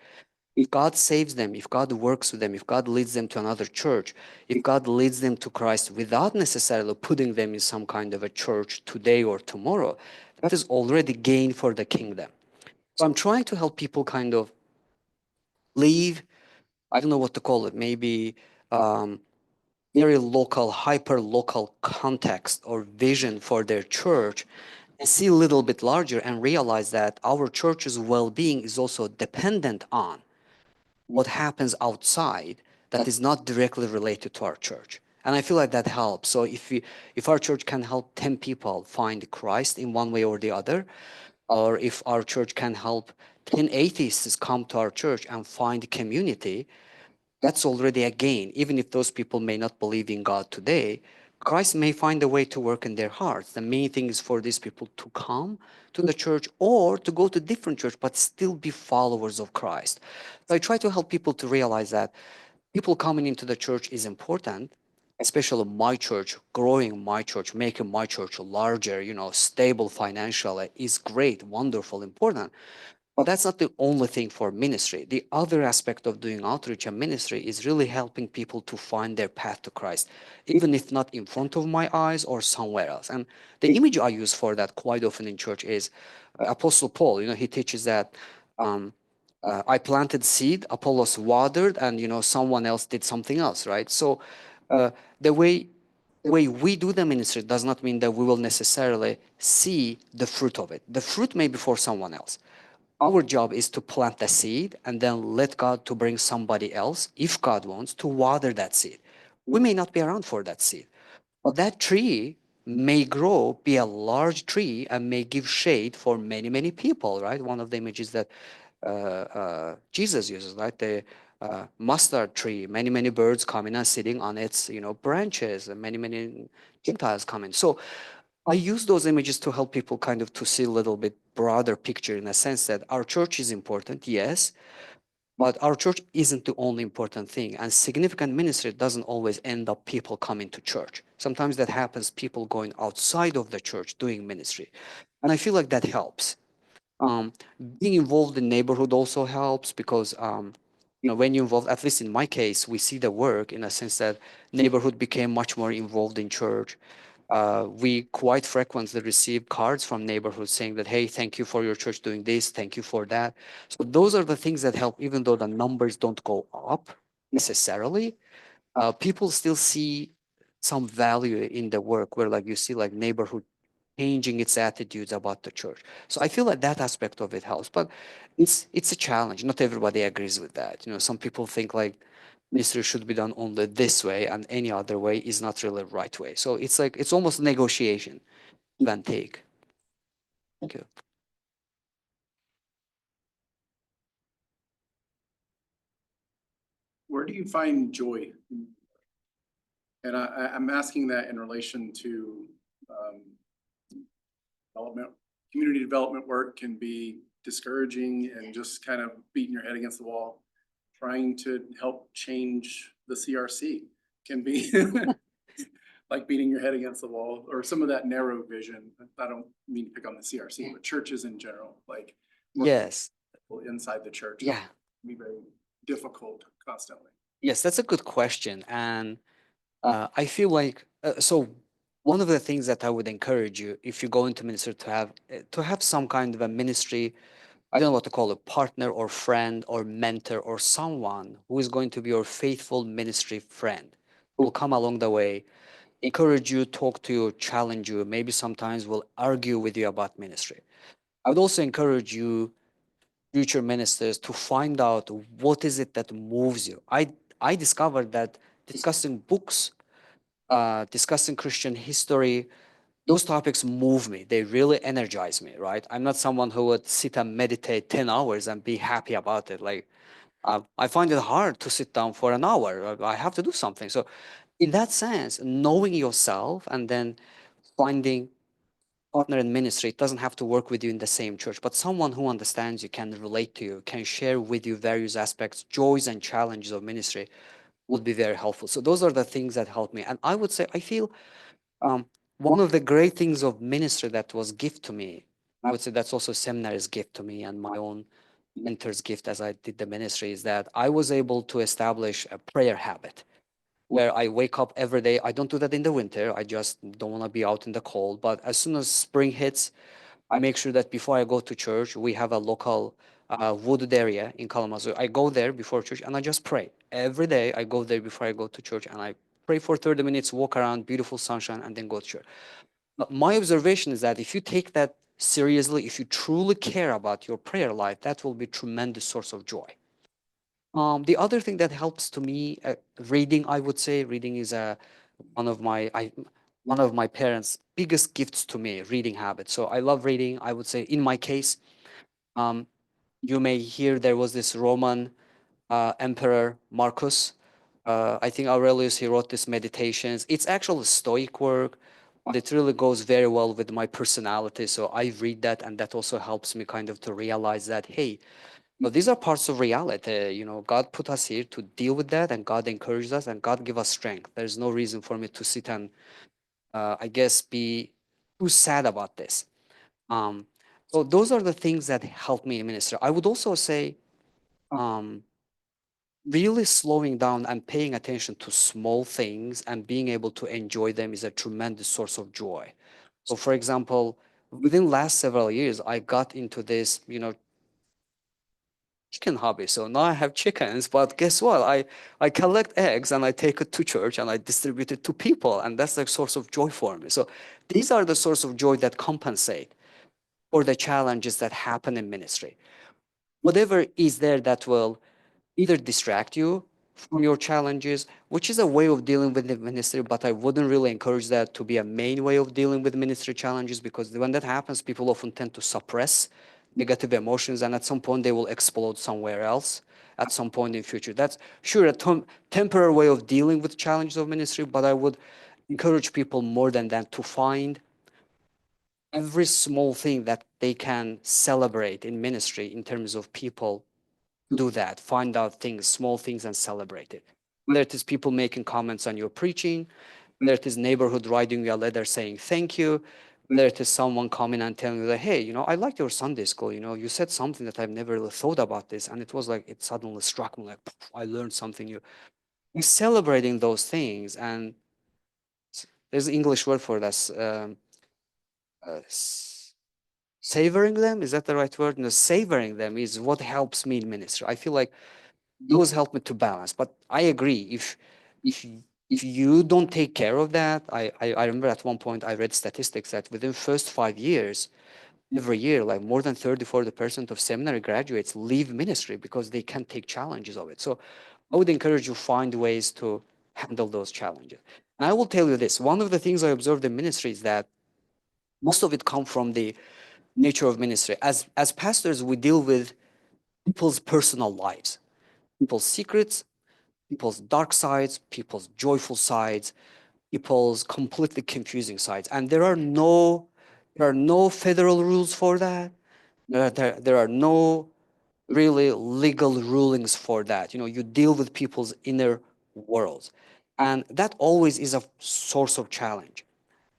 If God saves them, if God works with them, if God leads them to another church, if God leads them to Christ without necessarily putting them in some kind of a church today or tomorrow, that is already gain for the kingdom. So I'm trying to help people kind of leave, I don't know what to call it, maybe very local, hyper local context or vision for their church, and see a little bit larger and realize that our church's well-being is also dependent on what happens outside that is not directly related to our church. And I feel like that helps. So if our church can help 10 people find Christ in one way or the other, or if our church can help 10 atheists come to our church and find community, that's already a gain. Even if those people may not believe in God today, Christ may find a way to work in their hearts. The main thing is for these people to come to the church or to go to different church, but still be followers of Christ. So I try to help people to realize that people coming into the church is important, especially my church, growing my church, making my church larger, stable financially is great, wonderful, important. But that's not the only thing for ministry. The other aspect of doing outreach and ministry is really helping people to find their path to Christ, even if not in front of my eyes or somewhere else. And the image I use for that quite often in church is Apostle Paul. He teaches that I planted seed, Apollos watered, and someone else did something else, right? So the way we do the ministry does not mean that we will necessarily see the fruit of it. The fruit may be for someone else. Our job is to plant the seed and then let God to bring somebody else, if God wants, to water that seed. We may not be around for that seed, but that tree may grow, be a large tree, and may give shade for many, many people, right? One of the images that Jesus uses, right? The mustard tree, many, many birds coming and sitting on its, branches, and many, many Gentiles coming. So I use those images to help people kind of to see a little bit broader picture, in a sense that our church is important, yes, but our church isn't the only important thing. And significant ministry doesn't always end up people coming to church. Sometimes that happens, people going outside of the church doing ministry. And I feel like that helps. Being involved in neighborhood also helps, because when you're involved, at least in my case, we see the work in a sense that neighborhood became much more involved in church. We quite frequently receive cards from neighborhoods saying that, hey, thank you for your church doing this, thank you for that. So those are the things that help, even though the numbers don't go up necessarily. People still see some value in the work, where like you see like neighborhood changing its attitudes about the church. So I feel like that aspect of it helps, but it's a challenge. Not everybody agrees with that. Some people think like ministry should be done only this way, and any other way is not really the right way. So it's like it's almost negotiation, give and take. Thank you. Where do you find joy? And I'm asking that in relation to development. Community development work can be discouraging and just kind of beating your head against the wall. Trying to help change the CRC can be like beating your head against the wall, or some of that narrow vision. I don't mean to pick on the CRC, but churches in general, like Yes. people inside the church. Yeah. Can be very difficult constantly. Yes, that's a good question. And I feel like so one of the things that I would encourage you if you go into ministry to have some kind of a ministry, I don't know what to call it, partner or friend or mentor or someone who is going to be your faithful ministry friend who will come along the way, encourage you, talk to you, challenge you, maybe sometimes will argue with you about ministry. I would also encourage you, future ministers, to find out what is it that moves you. I discovered that discussing books, discussing Christian history, those topics move me. They really energize me, right? I'm not someone who would sit and meditate 10 hours and be happy about it. Like, I find it hard to sit down for an hour. I have to do something. So, in that sense, knowing yourself and then finding partner in ministry, it doesn't have to work with you in the same church, but someone who understands you, can relate to you, can share with you various aspects, joys and challenges of ministry would be very helpful. So those are the things that help me. And I would say, I feel one of the great things of ministry that was gift to me, I would say that's also seminary's gift to me and my own mentor's gift as I did the ministry, is that I was able to establish a prayer habit where I wake up every day. I don't do that in the winter. I just don't want to be out in the cold. But as soon as spring hits, I make sure that before I go to church, we have a local wooded area in Kalamazoo. I go there before church and I just pray. Every day I go there before I go to church and I pray for 30 minutes, walk around, beautiful sunshine, and then go to church. But my observation is that if you take that seriously, if you truly care about your prayer life, that will be tremendous source of joy. The other thing that helps to me, reading, I would say, reading is one of my parents' biggest gifts to me, reading habit. So I love reading. I would say, in my case, um, you may hear there was this Roman emperor Marcus. I think Aurelius, he wrote this Meditations. It's actually Stoic work, but it really goes very well with my personality. So I read that, and that also helps me kind of to realize that, hey, well, these are parts of reality. God put us here to deal with that, and God encourages us, and God give us strength. There's no reason for me to sit and, I guess, be too sad about this. Um, so those are the things that help me in ministry. I would also say, really slowing down and paying attention to small things and being able to enjoy them is a tremendous source of joy. So, for example, within last several years, I got into this, chicken hobby. So now I have chickens, but guess what? I collect eggs and I take it to church and I distribute it to people, and that's the source of joy for me. So these are the source of joy that compensate for the challenges that happen in ministry. Whatever is there that will either distract you from your challenges, which is a way of dealing with the ministry, but I wouldn't really encourage that to be a main way of dealing with ministry challenges, because when that happens, people often tend to suppress negative emotions, and at some point they will explode somewhere else at some point in future. That's sure a temporary way of dealing with challenges of ministry, but I would encourage people more than that to find every small thing that they can celebrate in ministry in terms of people. Do that. Find out things, small things, and celebrate it. Whether it is people making comments on your preaching, whether it is neighborhood writing you a letter saying thank you, whether it is someone coming and telling you that, hey, I like your Sunday school. You said something that I've never really thought about this, and it was like it suddenly struck me like I learned something new. Celebrating those things, and there's an English word for this. Savoring them, is that the right word? No, savoring them is what helps me in ministry. I feel like those help me to balance. But I agree, if you don't take care of that, I remember at one point I read statistics that within first 5 years, every year, like more than 30-40% of seminary graduates leave ministry because they can't take challenges of it. So I would encourage you find ways to handle those challenges. And I will tell you this, one of the things I observed in ministry is that most of it comes from the nature of ministry. As pastors, we deal with people's personal lives, people's secrets, people's dark sides, people's joyful sides, people's completely confusing sides. And there are no federal rules for that. There are no really legal rulings for that. You deal with people's inner worlds. And that always is a source of challenge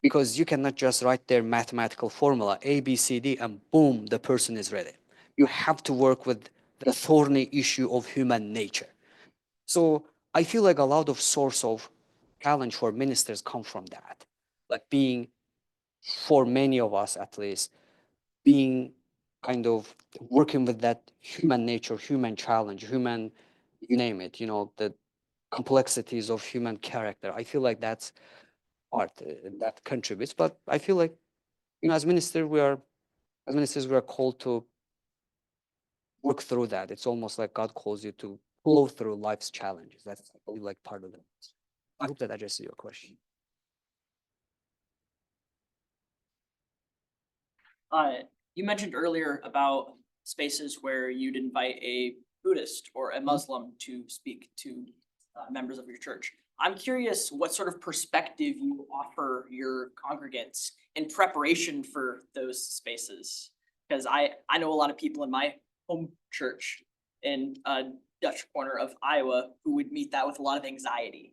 because you cannot just write their mathematical formula, A, B, C, D, and boom, the person is ready. You have to work with the thorny issue of human nature. So I feel like a lot of source of challenge for ministers come from that. Like being, for many of us at least, being kind of working with that human nature, human challenge, human, you name it, the complexities of human character. I feel like that's part that contributes. But I feel like, as ministers, we are called to work through that. It's almost like God calls you to flow through life's challenges. That's, I believe, like part of it. I hope that addresses your question. You mentioned earlier about spaces where you'd invite a Buddhist or a Muslim to speak to members of your church. I'm curious what sort of perspective you offer your congregants in preparation for those spaces. Because I know a lot of people in my home church in a Dutch corner of Iowa who would meet that with a lot of anxiety.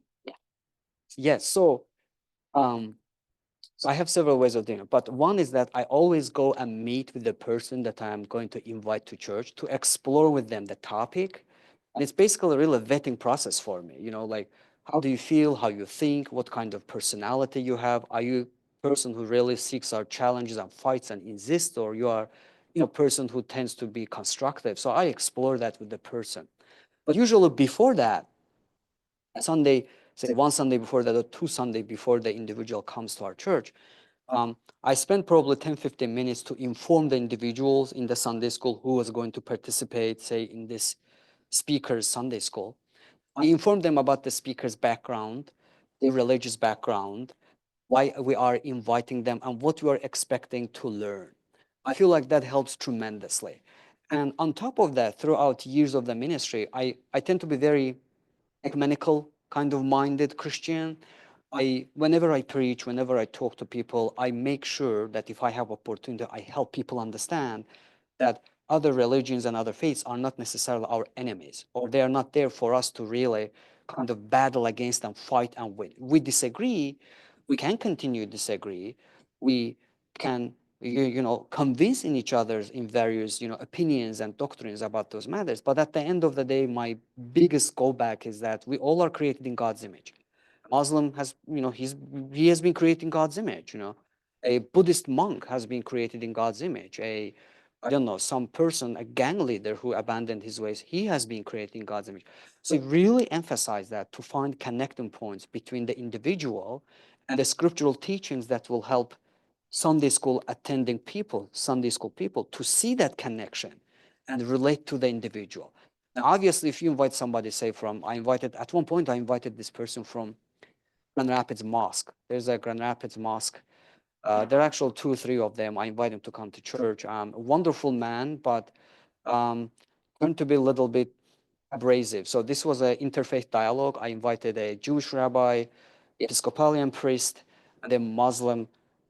Yes. So I have several ways of doing it, but one is that I always go and meet with the person that I'm going to invite to church to explore with them the topic. And it's basically really a vetting process for me, like how do you feel, how you think, what kind of personality you have? Are you a person who really seeks out challenges and fights and insists, or you are, person who tends to be constructive? So I explore that with the person. But usually before that, Sunday, say one Sunday before that or two Sunday before the individual comes to our church, I spent probably 10, 15 minutes to inform the individuals in the Sunday school who was going to participate, say, in this speaker's Sunday school. I informed them about the speaker's background, their religious background, why we are inviting them, and what we are expecting to learn. I feel like that helps tremendously. And on top of that, throughout years of the ministry, I tend to be very ecumenical kind of minded Christian. Whenever I preach, whenever I talk to people, I make sure that if I have opportunity, I help people understand that other religions and other faiths are not necessarily our enemies, or they are not there for us to really kind of battle against and fight and win. We disagree. We can continue to disagree. We can, convince in each other's in various, opinions and doctrines about those matters. But at the end of the day, my biggest go back is that we all are created in God's image. Muslim has, he has been created in God's image. A Buddhist monk has been created in God's image. I don't know, some person, a gang leader who abandoned his ways, he has been created in God's image. So really emphasize that to find connecting points between the individual and the scriptural teachings that will help Sunday school attending people, Sunday school people, to see that connection and relate to the individual. Now, obviously, if you invite somebody, say at one point, I invited this person from Grand Rapids Mosque. There's a Grand Rapids Mosque. There are actually 2 or 3 of them. I invite him to come to church. A wonderful man, but turned to be a little bit abrasive. So this was an interfaith dialogue. I invited a Jewish rabbi, Episcopalian priest, and a Muslim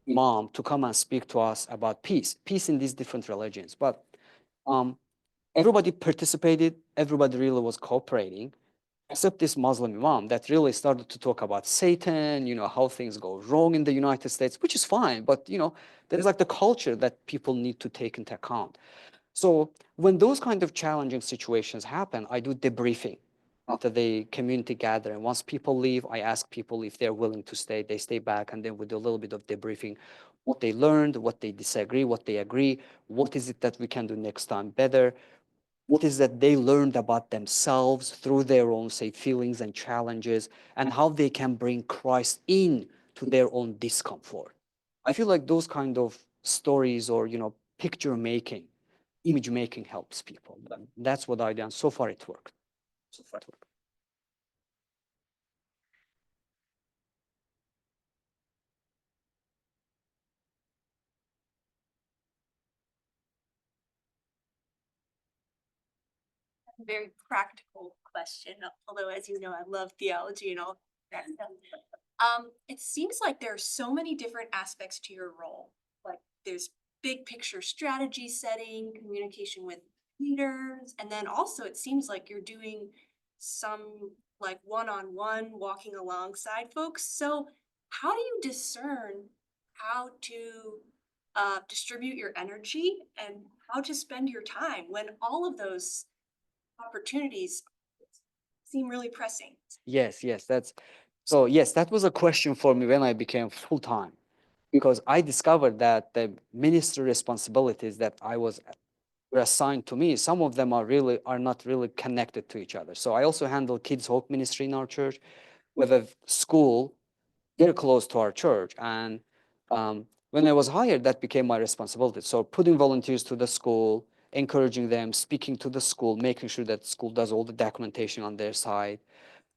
imam to come and speak to us about peace in these different religions. But everybody participated. Everybody really was cooperating, except this Muslim imam that really started to talk about Satan, how things go wrong in the United States, which is fine. But, there's like the culture that people need to take into account. So when those kind of challenging situations happen, I do debriefing after the community gathering. Once people leave, I ask people if they're willing to stay. They stay back, and then we do a little bit of debriefing, what they learned, what they disagree, what they agree, what is it that we can do next time better, what is that they learned about themselves through their own, say, feelings and challenges, and how they can bring Christ in to their own discomfort. I feel like those kind of stories or, picture making, image making helps people. That's what I done. So far it worked. So far it worked. Very practical question, although as you know, I love theology and all that stuff. It seems like there are so many different aspects to your role. Like there's big picture strategy setting, communication with leaders, and then also it seems like you're doing some like one-on-one walking alongside folks. So how do you discern how to distribute your energy and how to spend your time when all of those opportunities seem really pressing? Yes, yes, that's so yes, that was a question for me when I became full-time, because I discovered that the ministry responsibilities that I was were assigned to me, some of them are not really connected to each other. So I also handle Kids Hope Ministry in our church with a school very close to our church. And when I was hired, that became my responsibility. So putting volunteers to the school, encouraging them, speaking to the school, making sure that school does all the documentation on their side.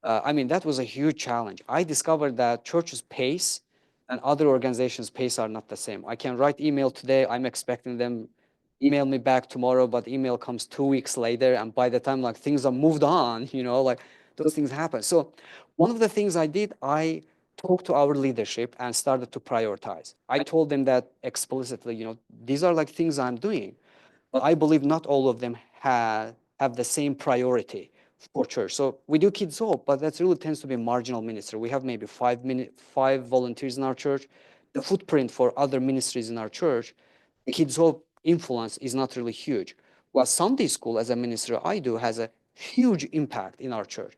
I mean, that was a huge challenge. I discovered that church's pace and other organizations' pace are not the same. I can write email today. I'm expecting them email me back tomorrow, but email comes 2 weeks later. And by the time like things are moved on, like those things happen. So one of the things I did, I talked to our leadership and started to prioritize. I told them that explicitly, these are like things I'm doing, but I believe not all of them have the same priority for church. So we do Kids Hope, but that really tends to be marginal ministry. We have maybe five volunteers in our church. The footprint for other ministries in our church, the Kids Hope influence is not really huge. While Sunday school as a ministry I do has a huge impact in our church.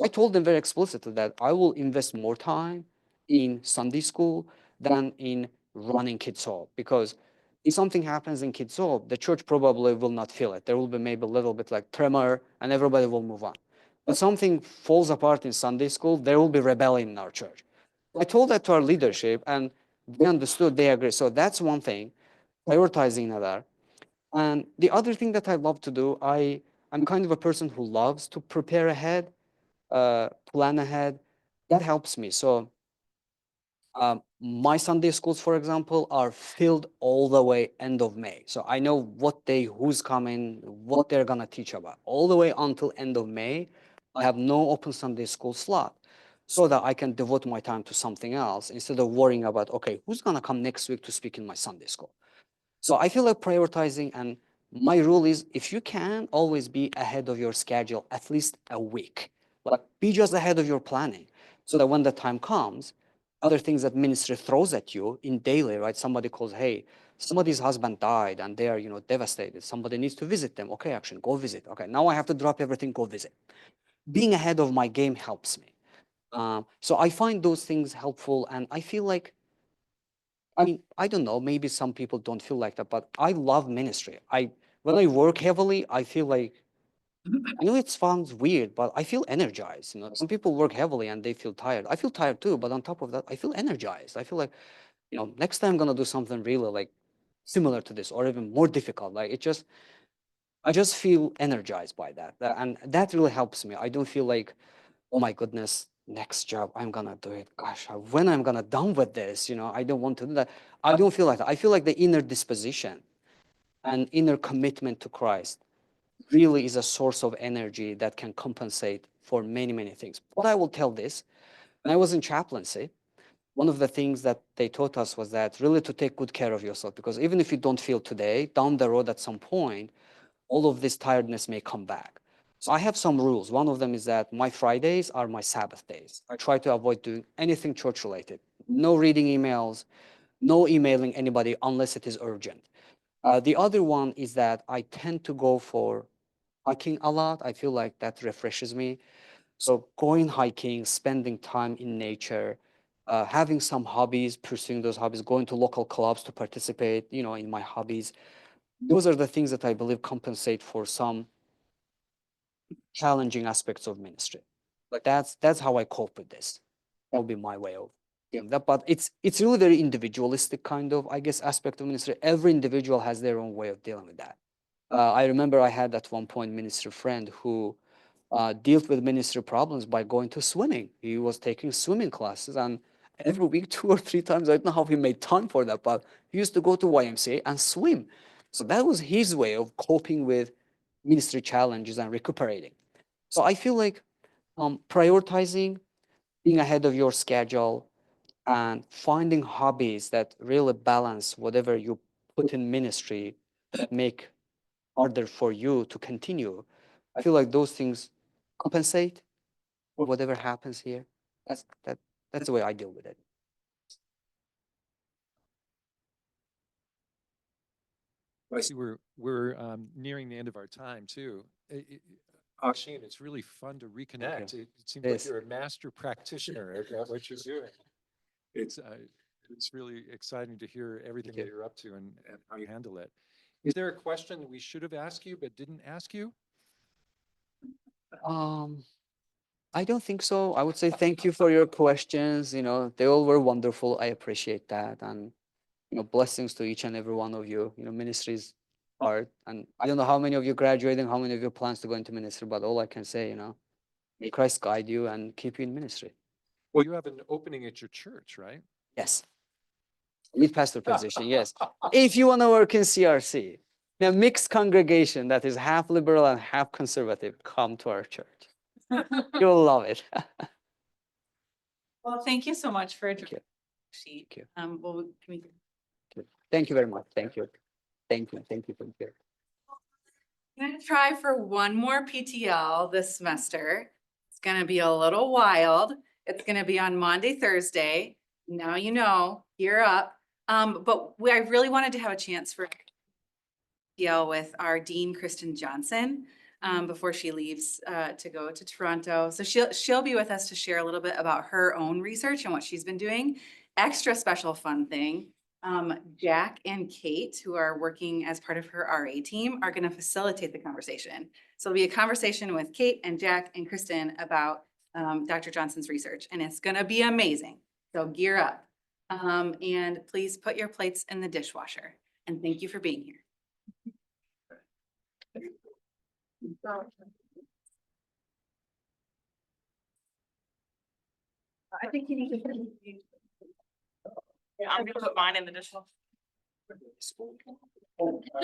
I told them very explicitly that I will invest more time in Sunday school than in running Kids Hope, because if something happens in Kids Hope, the church probably will not feel it. There will be maybe a little bit like tremor and everybody will move on. But something falls apart in Sunday school, there will be rebellion in our church. I told that to our leadership and they understood, they agree. So that's one thing, prioritizing another. And the other thing that I love to do, I'm kind of a person who loves to prepare ahead, plan ahead. That helps me. So my Sunday schools, for example, are filled all the way end of May. So I know what day, who's coming, what they're gonna teach about. All the way until end of May, I have no open Sunday school slot, so that I can devote my time to something else instead of worrying about, okay, who's gonna come next week to speak in my Sunday school? So I feel like prioritizing, and my rule is if you can, always be ahead of your schedule at least a week. Like be just ahead of your planning so that when the time comes, other things that ministry throws at you in daily, right? Somebody calls, hey, somebody's husband died and they are, devastated. Somebody needs to visit them. Okay, Action, go visit. Okay, now I have to drop everything, go visit. Being ahead of my game helps me. So I find those things helpful, and I feel like, I mean, I don't know, maybe some people don't feel like that, but I love ministry. When I work heavily, I feel like, I know it sounds weird, but I feel energized. Some people work heavily and they feel tired. I feel tired too, but on top of that, I feel energized. I feel like, next time I'm gonna do something really like similar to this or even more difficult. Like I just feel energized by that. And that really helps me. I don't feel like, oh my goodness, next job, I'm gonna do it. Gosh, when I'm gonna done with this, I don't want to do that. I don't feel like that. I feel like the inner disposition and inner commitment to Christ really is a source of energy that can compensate for many, many things. But I will tell this, when I was in chaplaincy, one of the things that they taught us was that really to take good care of yourself, because even if you don't feel today, down the road at some point, all of this tiredness may come back. So I have some rules. One of them is that my Fridays are my Sabbath days. I try to avoid doing anything church related. No reading emails, no emailing anybody unless it is urgent. The other one is that I tend to go for hiking a lot. I feel like that refreshes me. So going hiking, spending time in nature, having some hobbies, pursuing those hobbies, going to local clubs to participate, in my hobbies. Those are the things that I believe compensate for some challenging aspects of ministry. Like that's how I cope with this. That would be my way of doing that. But it's really very individualistic kind of, I guess, aspect of ministry. Every individual has their own way of dealing with that. I remember I had at one point ministry friend who dealt with ministry problems by going to swimming. He was taking swimming classes, and every week, 2 or 3 times, I don't know how he made time for that, but he used to go to YMCA and swim. So that was his way of coping with ministry challenges and recuperating. So I feel like prioritizing, being ahead of your schedule, and finding hobbies that really balance whatever you put in ministry that make harder for you to continue. I feel like those things compensate for whatever happens here. That's the way I deal with it. I see we're nearing the end of our time too. Agshin, it's really fun to reconnect. It seems like Yes. you're a master practitioner at what you're doing. It's really exciting to hear everything that you. you're up to and how you handle it. Is there a question that we should have asked you but didn't ask you? I don't think so. I would say thank you for your questions. You know, they all were wonderful. I appreciate that. And, you know, blessings to each and every one of you. You know, ministry is hard. And I don't know how many of you graduating, how many of you plans to go into ministry, but all I can say, you know, may Christ guide you and keep you in ministry. Well, you have an opening at your church, right? Yes. Lead pastor position, yes. If you want to work in CRC, in a mixed congregation that is half liberal and half conservative, come to our church. You'll love it. Well, thank you so much for. Thank you. Sheet. Thank you. Well, can we? Thank you very much. Thank you. Thank you. Thank you for here. I'm gonna try for one more PTL this semester. It's gonna be a little wild. It's gonna be on Monday, Thursday. Now you know, gear up. But I really wanted to have a chance for PTL with our Dean, Kristen Johnson, before she leaves to go to Toronto. So she'll be with us to share a little bit about her own research and what she's been doing. Extra special fun thing. Jack and Kate, who are working as part of her RA team, are going to facilitate the conversation. So it'll be a conversation with Kate and Jack and Kristen about Dr. Johnson's research, and it's going to be amazing. So gear up. And please put your plates in the dishwasher. And thank you for being here. I think you need to. Yeah, I'm gonna put mine in the dishwasher.